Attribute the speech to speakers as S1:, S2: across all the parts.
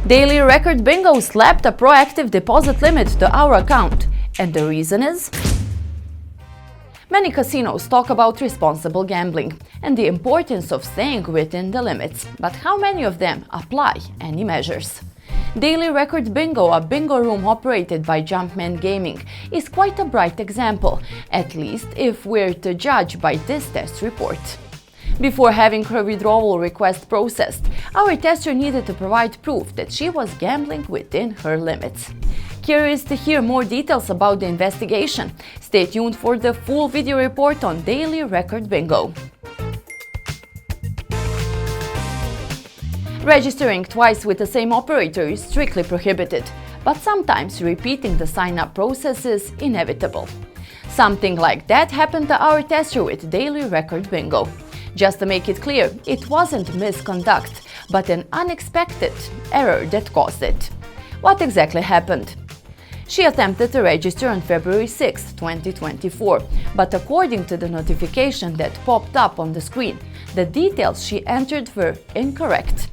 S1: Daily Record Bingo slapped a proactive deposit limit to our account. And the reason is? Many casinos talk about responsible gambling and the importance of staying within the limits, but how many of them apply any measures? Daily Record Bingo, a bingo room operated by Jumpman Gaming, is quite a bright example, at least if we're to judge by this test report. Before having her withdrawal request processed, our tester needed to provide proof that she was gambling within her limits. Curious to hear more details about the investigation? Stay tuned for the full video report on Daily Record Bingo. Registering twice with the same operator is strictly prohibited, but sometimes repeating the sign-up process is inevitable. Something like that happened to our tester with Daily Record Bingo. Just to make it clear, it wasn't misconduct, but an unexpected error that caused it. What exactly happened? She attempted to register on February 6, 2024, but according to the notification that popped up on the screen, the details she entered were incorrect.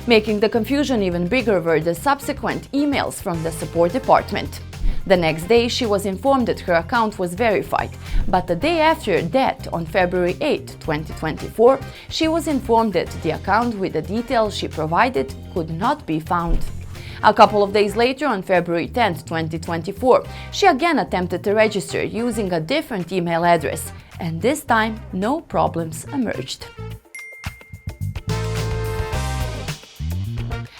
S1: Making the confusion even bigger were the subsequent emails from the support department. The next day, she was informed that her account was verified, but the day after that, on February 8, 2024, she was informed that the account with the details she provided could not be found. A couple of days later, on February 10, 2024, she again attempted to register using a different email address, and this time no problems emerged.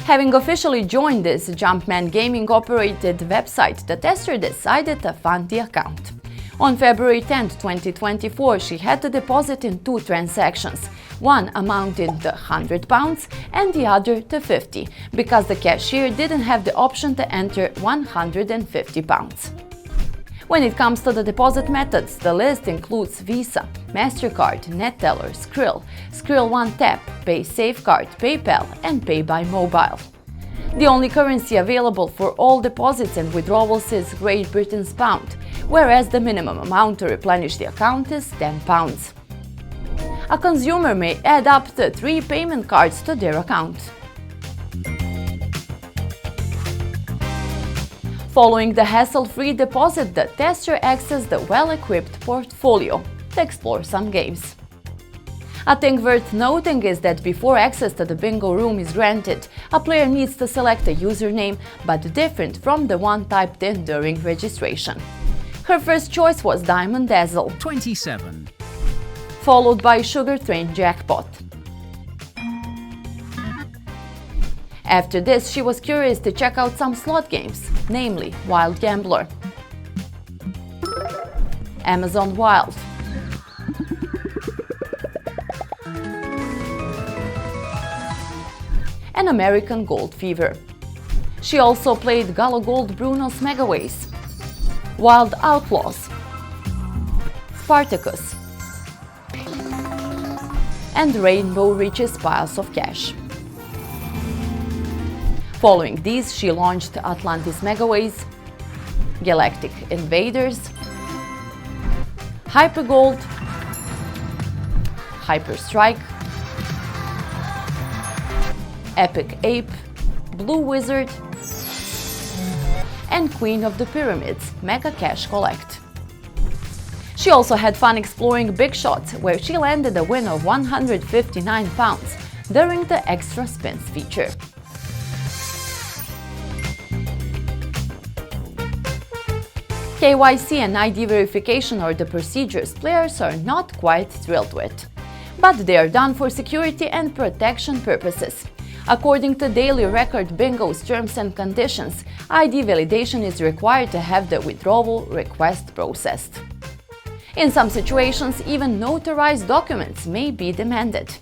S1: Having officially joined this Jumpman Gaming-operated website, the tester decided to fund the account. On February 10, 2024, she had to deposit in two transactions, one amounting to £100 and the other to £50, because the cashier didn't have the option to enter £150. When it comes to the deposit methods, the list includes Visa, MasterCard, NetTeller, Skrill, Skrill One Tap, Pay Safecard, PayPal, and Pay by Mobile. The only currency available for all deposits and withdrawals is Great Britain's pound, whereas the minimum amount to replenish the account is £10. A consumer may add up to 3 payment cards to their account. Following the hassle-free deposit, the tester accessed the well-equipped portfolio to explore some games. A thing worth noting is that before access to the bingo room is granted, a player needs to select a username, but different from the one typed in during registration. Her first choice was Diamond Dazzle,
S2: 27,
S1: followed by Sugar Train Jackpot. After this, she was curious to check out some slot games, namely Wild Gambler, Amazon Wild, and American Gold Fever. She also played Gala Gold Bruno's Megaways, Wild Outlaws, Spartacus, and Rainbow Riches Piles of Cash. Following these, she launched Atlantis Megaways, Galactic Invaders, Hyper Gold, Hyper Strike, Epic Ape, Blue Wizard, and Queen of the Pyramids Mega Cash Collect. She also had fun exploring Big Shots, where she landed a win of £159 during the Extra Spins feature. KYC and ID verification are the procedures players are not quite thrilled with. But they are done for security and protection purposes. According to Daily Record Bingo's terms and conditions, ID validation is required to have the withdrawal request processed. In some situations, even notarized documents may be demanded.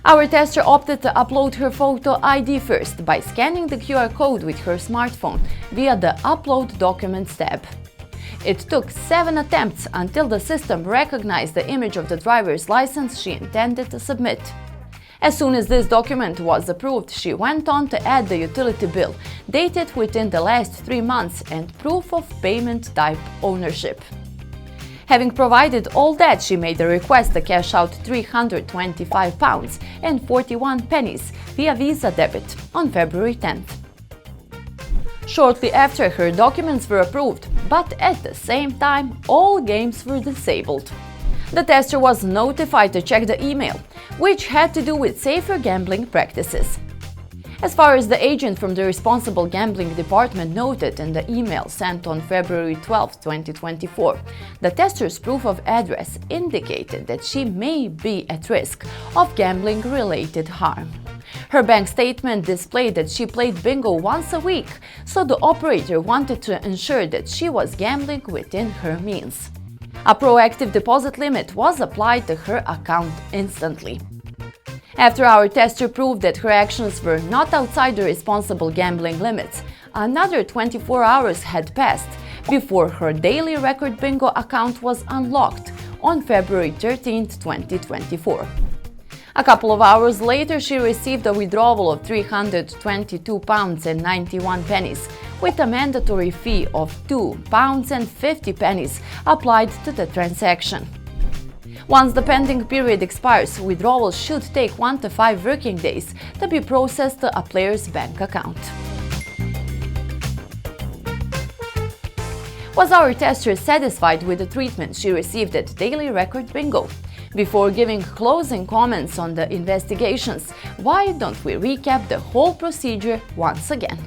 S1: Our tester opted to upload her photo ID first by scanning the QR code with her smartphone via the Upload Documents tab. It took 7 attempts until the system recognized the image of the driver's license she intended to submit. As soon as this document was approved, she went on to add the utility bill, dated within the last 3 months, and proof of payment type ownership. Having provided all that, she made a request to cash out £325 and 41 pennies via Visa debit on February 10th. Shortly after, her documents were approved, but at the same time, all games were disabled. The tester was notified to check the email, which had to do with safer gambling practices. As far as the agent from the Responsible Gambling Department noted in the email sent on February 12, 2024, the tester's proof of address indicated that she may be at risk of gambling-related harm. Her bank statement displayed that she played bingo once a week, so the operator wanted to ensure that she was gambling within her means. A proactive deposit limit was applied to her account instantly. After our tester proved that her actions were not outside the responsible gambling limits, another 24 hours had passed before her daily record bingo account was unlocked on February 13, 2024. A couple of hours later, she received a withdrawal of £322.91 with a mandatory fee of £2.50 applied to the transaction. Once the pending period expires, withdrawals should take 1 to 5 working days to be processed to a player's bank account. Was our tester satisfied with the treatment she received at Daily Record Bingo? Before giving closing comments on the investigations, why don't we recap the whole procedure once again?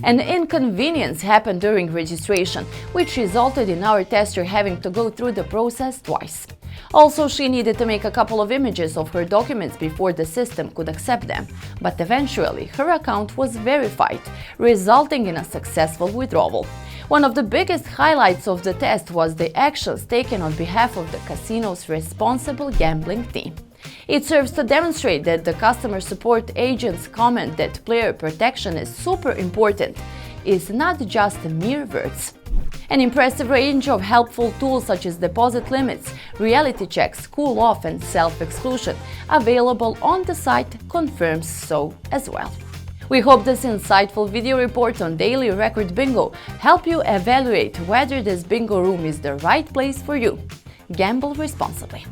S1: An inconvenience happened during registration, which resulted in our tester having to go through the process twice. Also, she needed to make a couple of images of her documents before the system could accept them, but eventually her account was verified, resulting in a successful withdrawal. One of the biggest highlights of the test was the actions taken on behalf of the casino's responsible gambling team. It serves to demonstrate that the customer support agent's comment that player protection is super important is not just mere words. An impressive range of helpful tools such as deposit limits, reality checks, cool-off and self-exclusion available on the site confirms so as well. We hope this insightful video report on Daily Record Bingo help you evaluate whether this bingo room is the right place for you. Gamble responsibly.